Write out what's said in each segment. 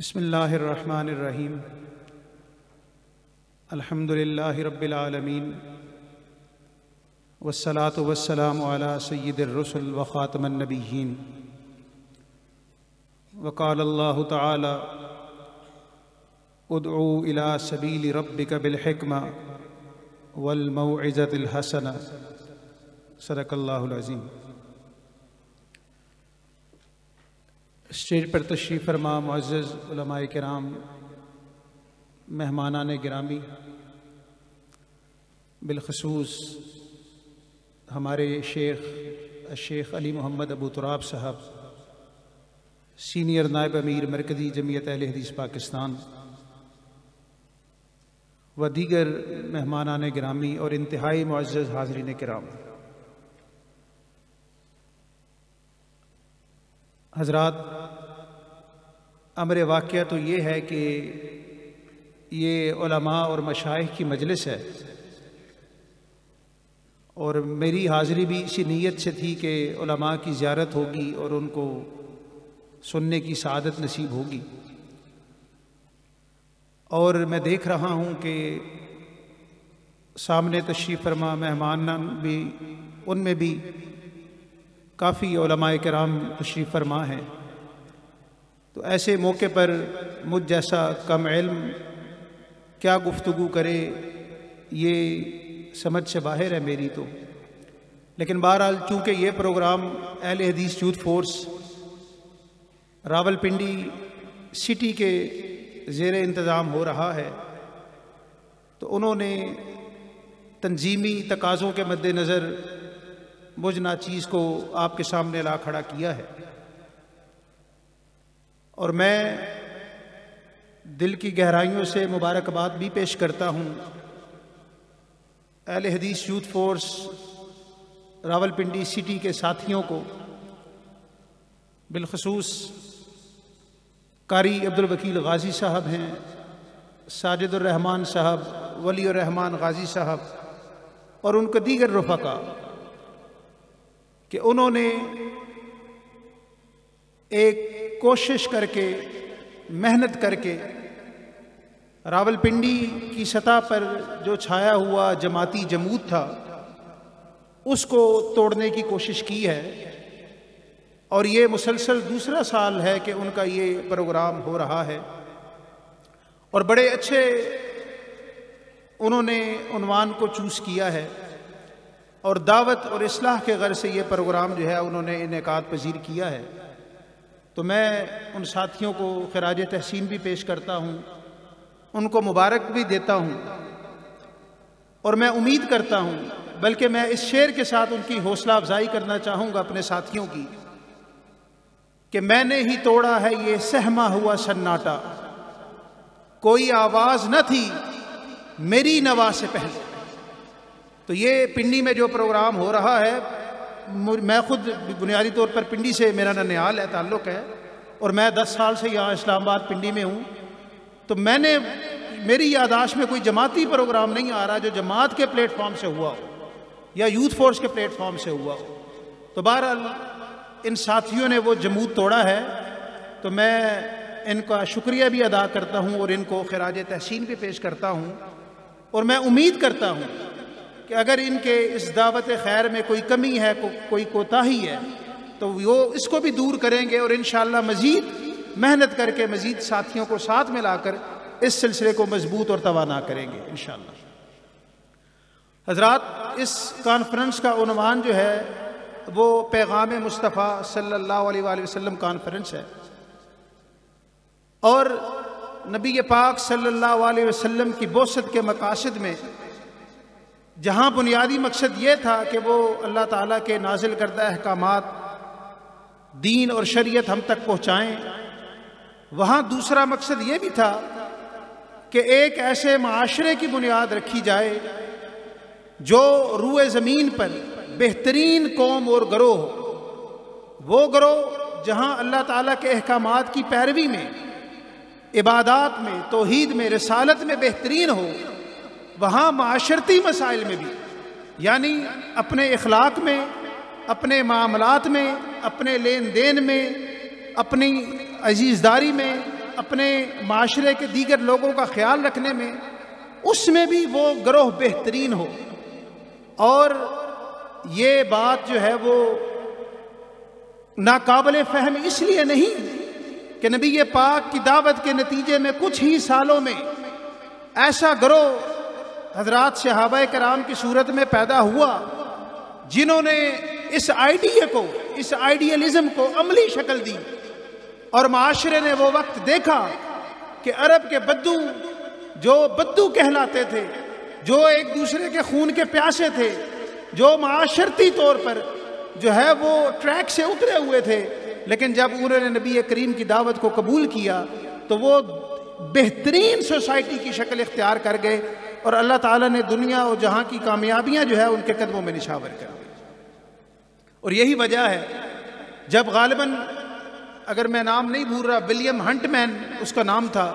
بسم اللہ الرحمن الرحیم الحمد للہ رب العالمین والصلاة والسلام علی سید الرسل وخاتم النبیین وقال اللہ تعالی ادعو الی سبیل ربک بالحکمہ والموعظۃ الحسنہ صدق اللہ العظیم۔ اسٹیج پر تشریف فرما معزز علماء کرام، مہمانان گرامی، بالخصوص ہمارے الشیخ علی محمد ابو تراب صاحب، سینئر نائب امیر مرکزی جمعیت اہل حدیث پاکستان، و دیگر مہمانان گرامی اور انتہائی معزز حاضرین کرام، حضرات، امر واقعہ تو یہ ہے کہ یہ علماء اور مشائخ کی مجلس ہے، اور میری حاضری بھی اسی نیت سے تھی کہ علماء کی زیارت ہوگی اور ان کو سننے کی سعادت نصیب ہوگی۔ اور میں دیکھ رہا ہوں کہ سامنے تشریف فرما مہمان بھی، ان میں بھی کافی علماء کرام تشریف فرما ہیں، تو ایسے موقع پر مجھ جیسا کم علم کیا گفتگو کرے، یہ سمجھ سے باہر ہے میری تو۔ لیکن بہرحال چونکہ یہ پروگرام اہل حدیث یوتھ فورس راولپنڈی سٹی کے زیر انتظام ہو رہا ہے، تو انہوں نے تنظیمی تقاضوں کے مد نظر مجھ ناچیز کو آپ کے سامنے لا کھڑا کیا ہے، اور میں دل کی گہرائیوں سے مبارکباد بھی پیش کرتا ہوں اہل حدیث یوتھ فورس راولپنڈی سٹی کے ساتھیوں کو، بالخصوص قاری عبدالوکیل غازی صاحب ہیں، ساجد الرحمان صاحب، ولی الرحمان غازی صاحب، اور ان کے دیگر رفقا، کہ انہوں نے ایک کوشش کر کے، محنت کر کے راولپنڈی کی سطح پر جو چھایا ہوا جماعتی جمود تھا اس کو توڑنے کی کوشش کی ہے، اور یہ مسلسل دوسرا سال ہے کہ ان کا یہ پروگرام ہو رہا ہے، اور بڑے اچھے انہوں نے عنوان کو چوز کیا ہے، اور دعوت اور اصلاح کے غرض سے یہ پروگرام جو ہے انہوں نے انعقاد پذیر کیا ہے۔ تو میں ان ساتھیوں کو خراج تحسین بھی پیش کرتا ہوں، ان کو مبارک بھی دیتا ہوں، اور میں امید کرتا ہوں، بلکہ میں اس شعر کے ساتھ ان کی حوصلہ افزائی کرنا چاہوں گا اپنے ساتھیوں کی، کہ میں نے ہی توڑا ہے یہ سہما ہوا سناٹا، کوئی آواز نہ تھی میری نوا سے پہلے۔ تو یہ پنڈی میں جو پروگرام ہو رہا ہے، میں خود بنیادی طور پر پنڈی سے میرا ننیال ہے، تعلق ہے، اور میں 10 سال سے یہاں اسلام آباد پنڈی میں ہوں، تو میری یادداشت میں کوئی جماعتی پروگرام نہیں آ رہا جو جماعت کے پلیٹ فارم سے ہوا ہو یا یوتھ فورس کے پلیٹ فارم سے ہوا ہو۔ تو بہرحال ان ساتھیوں نے وہ جمود توڑا ہے، تو میں ان کا شکریہ بھی ادا کرتا ہوں اور ان کو خراج تحسین بھی پیش کرتا ہوں، اور میں امید کرتا ہوں کہ اگر ان کے اس دعوت خیر میں کوئی کمی ہے، کوئی کوتاہی ہے، تو وہ اس کو بھی دور کریں گے، اور انشاءاللہ مزید محنت کر کے مزید ساتھیوں کو ساتھ میں لا کر اس سلسلے کو مضبوط اور توانا کریں گے انشاءاللہ۔ حضرات، اس کانفرنس کا عنوان جو ہے وہ پیغام مصطفیٰ صلی اللہ علیہ وآلہ وسلم کانفرنس ہے، اور نبی پاک صلی اللہ علیہ وسلم کی بعثت کے مقاصد میں جہاں بنیادی مقصد یہ تھا کہ وہ اللہ تعالیٰ کے نازل کردہ احکامات، دین اور شریعت ہم تک پہنچائیں، وہاں دوسرا مقصد یہ بھی تھا کہ ایک ایسے معاشرے کی بنیاد رکھی جائے جو روئے زمین پر بہترین قوم اور گروہ ہو، وہ گروہ جہاں اللہ تعالیٰ کے احکامات کی پیروی میں، عبادات میں، توحید میں، رسالت میں بہترین ہو، وہاں معاشرتی مسائل میں بھی، یعنی اپنے اخلاق میں، اپنے معاملات میں، اپنے لین دین میں، اپنی عزیزداری میں، اپنے معاشرے کے دیگر لوگوں کا خیال رکھنے میں، اس میں بھی وہ گروہ بہترین ہو۔ اور یہ بات جو ہے وہ ناقابل فہم اس لیے نہیں کہ نبی پاک کی دعوت کے نتیجے میں کچھ ہی سالوں میں ایسا گروہ حضرات صحابہ کرام کی صورت میں پیدا ہوا جنہوں نے اس آئیڈیا کو، اس آئیڈیلزم کو عملی شکل دی، اور معاشرے نے وہ وقت دیکھا کہ عرب کے بدو، جو بدو کہلاتے تھے، جو ایک دوسرے کے خون کے پیاسے تھے، جو معاشرتی طور پر جو ہے وہ ٹریک سے اترے ہوئے تھے، لیکن جب انہوں نے نبی کریم کی دعوت کو قبول کیا تو وہ بہترین سوسائٹی کی شکل اختیار کر گئے، اور اللہ تعالیٰ نے دنیا اور جہاں کی کامیابیاں جو ہے ان کے قدموں میں نشاور کر دی۔ اور یہی وجہ ہے جب غالباً، اگر میں نام نہیں بھول رہا، ولیم ہنٹ مین اس کا نام تھا،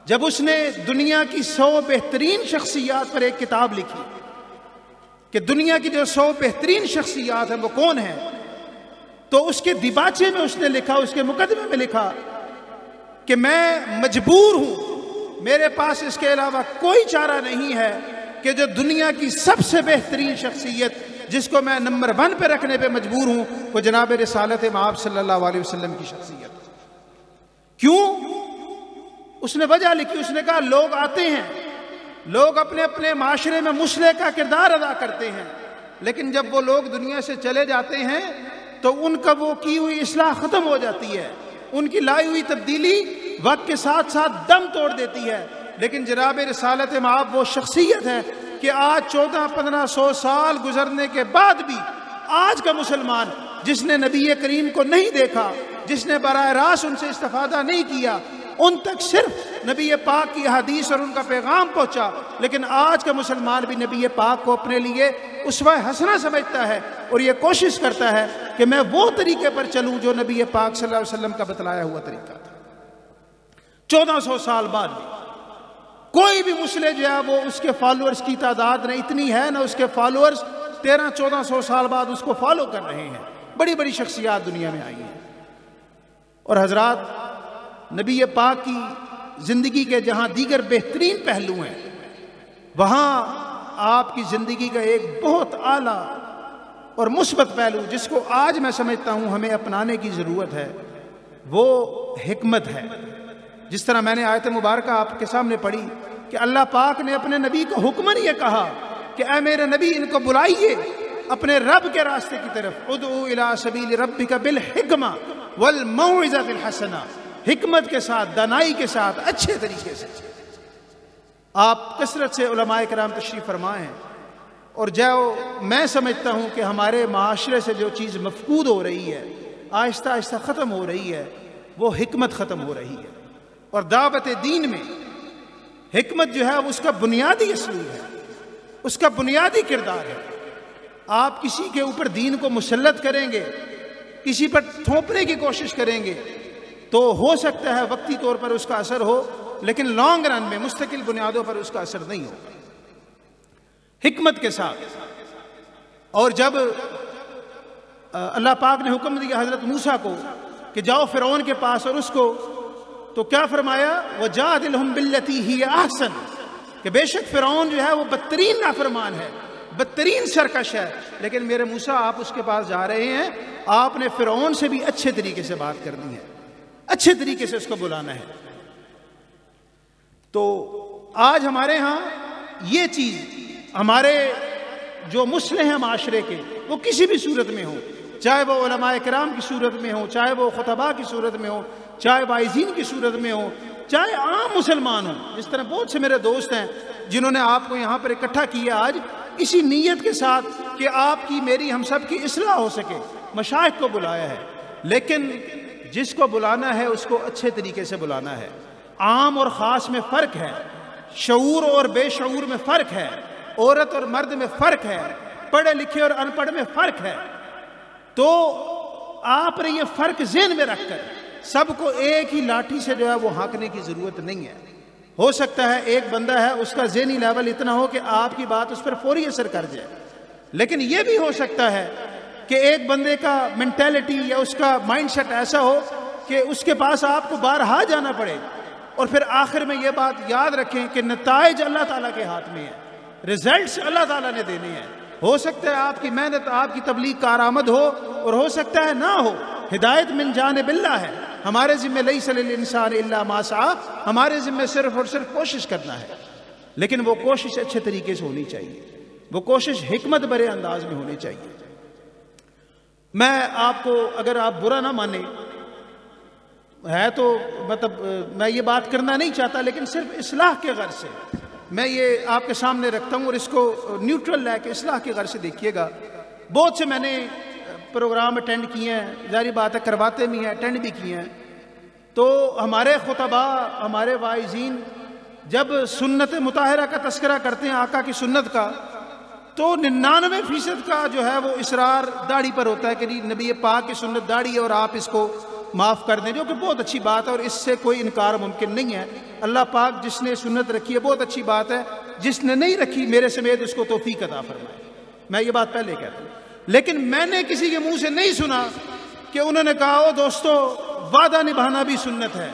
جب اس نے دنیا کی 100 بہترین شخصیات پر ایک کتاب لکھی کہ دنیا کی جو 100 بہترین شخصیات ہیں وہ کون ہیں، تو اس کے دیباچے میں اس نے لکھا، اس کے مقدمے میں لکھا کہ میں مجبور ہوں، میرے پاس اس کے علاوہ کوئی چارہ نہیں ہے کہ جو دنیا کی سب سے بہترین شخصیت جس کو میں نمبر 1 پہ رکھنے پہ مجبور ہوں وہ جناب رسالت مآب صلی اللہ علیہ وسلم کی شخصیت۔ کیوں؟ اس نے وجہ لکھی، اس نے کہا لوگ آتے ہیں، لوگ اپنے اپنے معاشرے میں مصلح کا کردار ادا کرتے ہیں، لیکن جب وہ لوگ دنیا سے چلے جاتے ہیں تو ان کا وہ کی ہوئی اصلاح ختم ہو جاتی ہے، ان کی لائی ہوئی تبدیلی وقت کے ساتھ ساتھ دم توڑ دیتی ہے۔ لیکن جناب رسالت مآب وہ شخصیت ہے کہ آج 1400-1500 سال گزرنے کے بعد بھی آج کا مسلمان جس نے نبی کریم کو نہیں دیکھا، جس نے براہ راست ان سے استفادہ نہیں کیا، ان تک صرف نبی پاک کی حدیث اور ان کا پیغام پہنچا، لیکن آج کا مسلمان بھی نبی پاک کو اپنے لیے اسوہ حسنہ سمجھتا ہے اور یہ کوشش کرتا ہے کہ میں وہ طریقے پر چلوں جو نبی پاک صلی اللہ علیہ وسلم کا بتلایا ہوا طریقہ تھا۔ 1400 سال بعد بھی کوئی بھی مصلح جو ہے وہ اس کے فالوورز کی تعداد نہ اتنی ہے، نہ اس کے فالوورز 1300-1400 سال بعد اس کو فالو کر رہے ہیں۔ بڑی بڑی شخصیات دنیا میں آئی ہیں، اور حضرات نبی پاک کی زندگی کے جہاں دیگر بہترین پہلو ہیں، وہاں آپ کی زندگی کا ایک بہت اعلیٰ اور مثبت پہلو جس کو آج میں سمجھتا ہوں ہمیں اپنانے کی ضرورت ہے، وہ حکمت ہے۔ جس طرح میں نے آیت مبارکہ آپ کے سامنے پڑھی کہ اللہ پاک نے اپنے نبی کو حکماً یہ کہا کہ اے میرے نبی ان کو بلائیے اپنے رب کے راستے کی طرف، ادعو الی سبیل ربک بالحکمہ والموعظۃ الحسنہ، حکمت کے ساتھ، دانائی کے ساتھ، اچھے طریقے سے۔ آپ کثرت سے علماء کرام تشریف فرما ہیں، اور جو میں سمجھتا ہوں کہ ہمارے معاشرے سے جو چیز مفقود ہو رہی ہے، آہستہ آہستہ ختم ہو رہی ہے، وہ حکمت ختم ہو رہی ہے۔ اور دعوت دین میں حکمت جو ہے اس کا بنیادی اسلوب ہے، اس کا بنیادی کردار ہے۔ آپ کسی کے اوپر دین کو مسلط کریں گے، کسی پر تھوپنے کی کوشش کریں گے تو ہو سکتا ہے وقتی طور پر اس کا اثر ہو، لیکن لانگ رن میں مستقل بنیادوں پر اس کا اثر نہیں ہوگا۔ حکمت کے ساتھ، اور جب اللہ پاک نے حکم دیا حضرت موسیٰ کو کہ جاؤ فرعون کے پاس اور اس کو، تو کیا فرمایا؟ وَجَادِلْهُمْ بِالَّتِي هِيَ أَحْسَنُ، کہ بے شک فرعون جو ہے وہ بدترین نافرمان ہے، بدترین سرکش ہے، لیکن میرے موسیٰ آپ اس کے پاس جا رہے ہیں، آپ نے فرعون سے بھی اچھے طریقے سے بات کرنی ہے، اچھے طریقے سے اس کو بلانا ہے۔ تو آج ہمارے ہاں یہ چیز، ہمارے جو مصلح ہیں معاشرے کے، وہ کسی بھی صورت میں ہوں، چاہے وہ علماء کرام کی صورت میں ہوں، چاہے وہ خطباء کی صورت میں ہوں، چاہے واعظین کی صورت میں ہوں، چاہے عام مسلمان ہوں۔ جس طرح بہت سے میرے دوست ہیں جنہوں نے آپ کو یہاں پر اکٹھا کیا آج اسی نیت کے ساتھ کہ آپ کی، میری، ہم سب کی اصلاح ہو سکے، مشائخ کو بلایا ہے، لیکن جس کو بلانا ہے اس کو اچھے طریقے سے بلانا ہے۔ عام اور خاص میں فرق ہے، شعور اور بے شعور میں فرق ہے، عورت اور مرد میں فرق ہے، پڑھے لکھے اور ان پڑھ میں فرق ہے۔ تو آپ نے یہ فرق ذہن میں رکھ کر سب کو ایک ہی لاٹھی سے جو ہے وہ ہانکنے کی ضرورت نہیں ہے۔ ہو سکتا ہے ایک بندہ ہے، اس کا ذہنی لیول اتنا ہو کہ آپ کی بات اس پر فوری اثر کر جائے، لیکن یہ بھی ہو سکتا ہے کہ ایک بندے کا مینٹیلٹی یا اس کا مائنڈ سیٹ ایسا ہو کہ اس کے پاس آپ کو بارہا جانا پڑے، اور پھر آخر میں یہ بات یاد رکھیں کہ نتائج اللہ تعالیٰ کے ہاتھ میں ہے، رزلٹس اللہ تعالیٰ نے دینے ہیں۔ ہو سکتا ہے آپ کی محنت، آپ کی تبلیغ کارآمد ہو، اور ہو سکتا ہے نہ ہو، ہدایت من جانب اللہ ہے۔ ہمارے ذمہ لیس للانسان الا ما سعی، ہمارے ذمہ صرف اور صرف کوشش کرنا ہے، لیکن وہ کوشش اچھے طریقے سے ہونی چاہیے، وہ کوشش حکمت برے انداز میں ہونی چاہیے۔ میں آپ کو، اگر آپ برا نہ مانیں ہے تو مطلب میں یہ بات کرنا نہیں چاہتا، لیکن صرف اصلاح کے غرض سے میں یہ آپ کے سامنے رکھتا ہوں، اور اس کو نیوٹرل لے کے اصلاح کے غرض سے دیکھیے گا۔ بہت سے میں نے پروگرام اٹینڈ کیے ہیں، ظاہری بات ہے کرواتے بھی ہیں، اٹینڈ بھی کیے ہیں، تو ہمارے خطباء، ہمارے واعظین جب سنت مطہرہ کا تذکرہ کرتے ہیں، آقا کی سنت کا، تو 99% کا جو ہے وہ اصرار داڑھی پر ہوتا ہے کہ نبی پاک کی سنت داڑھی ہے اور آپ اس کو معاف کر دیں، جو کہ بہت اچھی بات ہے اور اس سے کوئی انکار ممکن نہیں ہے۔ اللہ پاک جس نے سنت رکھی ہے بہت اچھی بات ہے، جس نے نہیں رکھی میرے سمیت اس کو توفیق عطا فرمائے، میں یہ بات پہلے کہتا ہوں۔ لیکن میں نے کسی کے منہ سے نہیں سنا کہ انہوں نے کہا او دوستو وعدہ نبھانا بھی سنت ہے،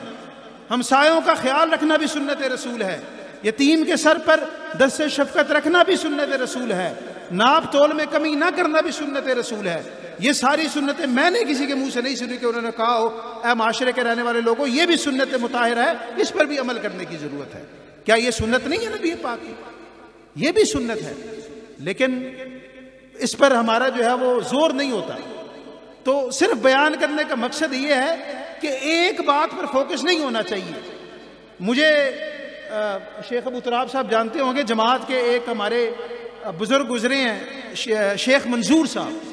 ہمسایوں کا خیال رکھنا بھی سنت رسول ہے، یتیم کے سر پر دست شفقت رکھنا بھی سنت رسول ہے، ناپ تول میں کمی نہ کرنا بھی سنت رسول ہے۔ یہ ساری سنتیں میں نے کسی کے منہ سے نہیں سنی کہ انہوں نے کہا ہو اے معاشرے کے رہنے والے لوگوں یہ بھی سنت مطہرہ ہے، اس پر بھی عمل کرنے کی ضرورت ہے۔ کیا یہ سنت نہیں ہے نبی پاک کی؟ یہ بھی سنت ہے، لیکن اس پر ہمارا جو ہے وہ زور نہیں ہوتا۔ تو صرف بیان کرنے کا مقصد یہ ہے کہ ایک بات پر فوکس نہیں ہونا چاہیے۔ مجھے شیخ ابو تراب صاحب جانتے ہوں گے، جماعت کے ایک ہمارے بزرگ گزرے ہیں شیخ منظور صاحب،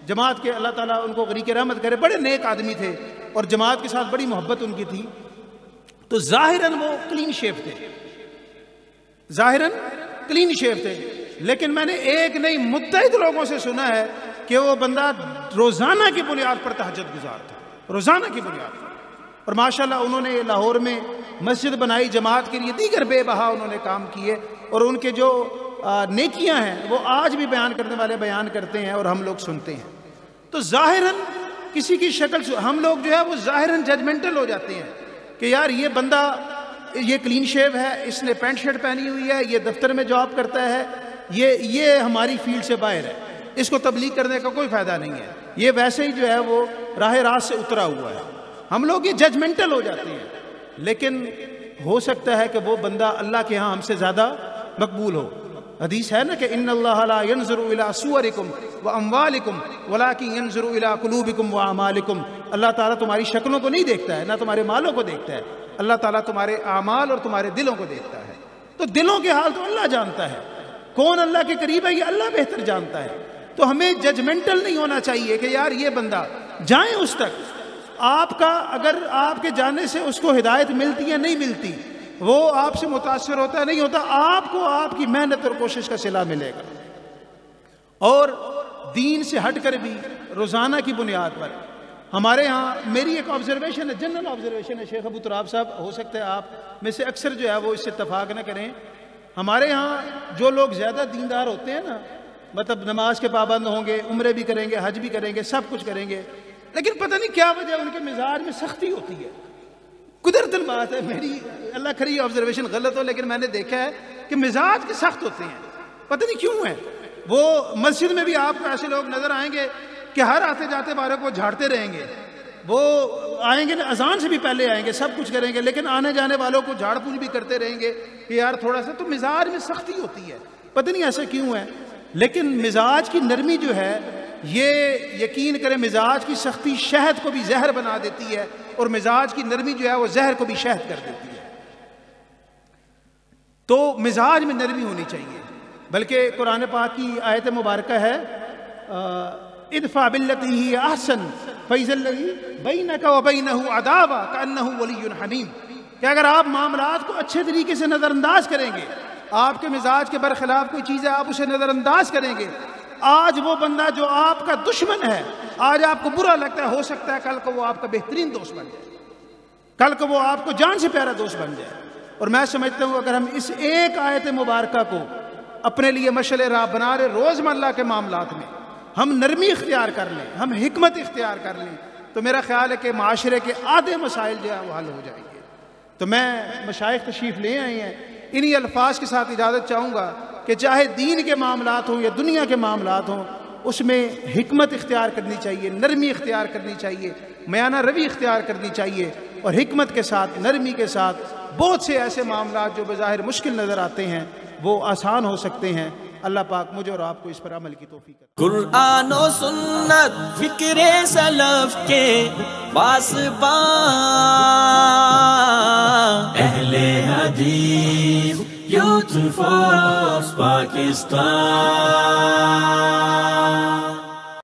جماعت کے اللہ تعالیٰ ان کو غریق رحمت کرے، بڑے نیک آدمی تھے اور جماعت کے ساتھ بڑی محبت ان کی تھی۔ تو ظاہراً وہ کلین شیف تھے، ظاہراً کلین شیف تھے، لیکن میں نے ایک نہیں متعدد لوگوں سے سنا ہے کہ وہ بندہ روزانہ کی بنیاد پر تہجد گزار تھا، روزانہ کی بنیاد پر۔ اور ماشاءاللہ انہوں نے لاہور میں مسجد بنائی جماعت کے لیے، دیگر بے بہا انہوں نے کام کیے، اور ان کے جو نیکیاں ہیں وہ آج بھی بیان کرنے والے بیان کرتے ہیں اور ہم لوگ سنتے ہیں۔ تو ظاہراً کسی کی شکل سے ہم لوگ جو ہے وہ ظاہراً ججمنٹل ہو جاتے ہیں کہ یار یہ بندہ یہ کلین شیو ہے، اس نے پینٹ شرٹ پہنی ہوئی ہے، یہ دفتر میں جاب کرتا ہے، یہ ہماری فیلڈ سے باہر ہے، اس کو تبلیغ کرنے کا کوئی فائدہ نہیں ہے، یہ ویسے ہی جو ہے وہ راہ راست سے اترا ہوا ہے۔ ہم لوگ یہ ججمنٹل ہو جاتے ہیں، لیکن ہو سکتا ہے کہ وہ بندہ اللہ کے ہاں ہم سے زیادہ مقبول ہو۔ حدیث ہے نا کہ ان اللہ لا ينظر الى صورکم واموالکم ولکن ينظر الى قلوبکم واعمالکم۔ اللہ تعالیٰ تمہاری شکلوں کو نہیں دیکھتا ہے، نہ تمہارے مالوں کو دیکھتا ہے، اللہ تعالیٰ تمہارے اعمال اور تمہارے دلوں کو دیکھتا ہے۔ تو دلوں کے حال تو اللہ جانتا ہے، کون اللہ کے قریب ہے یہ اللہ بہتر جانتا ہے۔ تو ہمیں ججمنٹل نہیں ہونا چاہیے کہ یار یہ بندہ، جائیں اس تک، آپ کا اگر آپ کے جانے سے اس کو ہدایت ملتی ہے نہیں ملتی، وہ آپ سے متاثر ہوتا ہے نہیں ہوتا، آپ کو آپ کی محنت اور کوشش کا صلہ ملے گا۔ اور دین سے ہٹ کر بھی روزانہ کی بنیاد پر ہمارے ہاں، میری ایک آبزرویشن ہے، جنرل آبزرویشن ہے، شیخ ابو تراب صاحب ہو سکتا ہے آپ میں سے اکثر جو ہے وہ اس سے اتفاق نہ کریں، ہمارے ہاں جو لوگ زیادہ دیندار ہوتے ہیں نا، مطلب نماز کے پابند ہوں گے، عمرے بھی کریں گے، حج بھی کریں گے، سب کچھ کریں گے، لیکن پتہ نہیں کیا وجہ ان کے مزاج میں سختی ہوتی ہے۔ قدرتاً بات ہے، میری اللہ کری آبزرویشن غلط ہو، لیکن میں نے دیکھا ہے کہ مزاج کے سخت ہوتے ہیں، پتہ نہیں کیوں ہے۔ وہ مسجد میں بھی آپ کو ایسے لوگ نظر آئیں گے کہ ہر آتے جاتے والے کو جھاڑتے رہیں گے، وہ آئیں گے اذان سے بھی پہلے آئیں گے، سب کچھ کریں گے، لیکن آنے جانے والوں کو جھاڑ پوچھ بھی کرتے رہیں گے کہ یار تھوڑا سا، تو مزاج میں سختی ہوتی ہے، پتہ نہیں ایسا کیوں ہے۔ لیکن مزاج کی نرمی جو ہے یہ یقین کریں مزاج کی سختی شہد کو بھی زہر بنا دیتی ہے، اور مزاج کی نرمی جو ہے وہ زہر کو بھی شہد کر دیتی ہے۔ تو مزاج میں نرمی ہونی چاہیے، بلکہ قرآن پاک کی آیت مبارکہ ہے ادفع باللتی ہی احسن فاذا الذی بینک وبینہ عداوہ کأنہ ولی حمیم، کہ اگر آپ معاملات کو اچھے طریقے سے نظر انداز کریں گے، آپ کے مزاج کے برخلاف کوئی چیز ہے آپ اسے نظر انداز کریں گے، آج وہ بندہ جو آپ کا دشمن ہے، آج آپ کو برا لگتا ہے، ہو سکتا ہے کل کو وہ آپ کا بہترین دوست بن جائے، کل کو وہ آپ کو جان سے پیارا دوست بن جائے۔ اور میں سمجھتا ہوں اگر ہم اس ایک آیت مبارکہ کو اپنے لیے مشعل راہ بنا رہے، روزمرہ کے معاملات میں ہم نرمی اختیار کر لیں، ہم حکمت اختیار کر لیں، تو میرا خیال ہے کہ معاشرے کے آدھے مسائل جو ہے وہ حل ہو جائیں گے۔ تو میں مشائخ تشریف لے آئے ہیں، انہی الفاظ کے ساتھ اجازت چاہوں گا کہ چاہے دین کے معاملات ہوں یا دنیا کے معاملات ہوں، اس میں حکمت اختیار کرنی چاہیے، نرمی اختیار کرنی چاہیے، میانہ روی اختیار کرنی چاہیے، اور حکمت کے ساتھ، نرمی کے ساتھ بہت سے ایسے معاملات جو بظاہر مشکل نظر آتے ہیں وہ آسان ہو سکتے ہیں۔ اللہ پاک مجھے اور آپ کو اس پر عمل کی توفیق دے۔ قرآن و سنت فکر سلف کے پاسباں، اہل حدیث یوتھ فورس پاکستان۔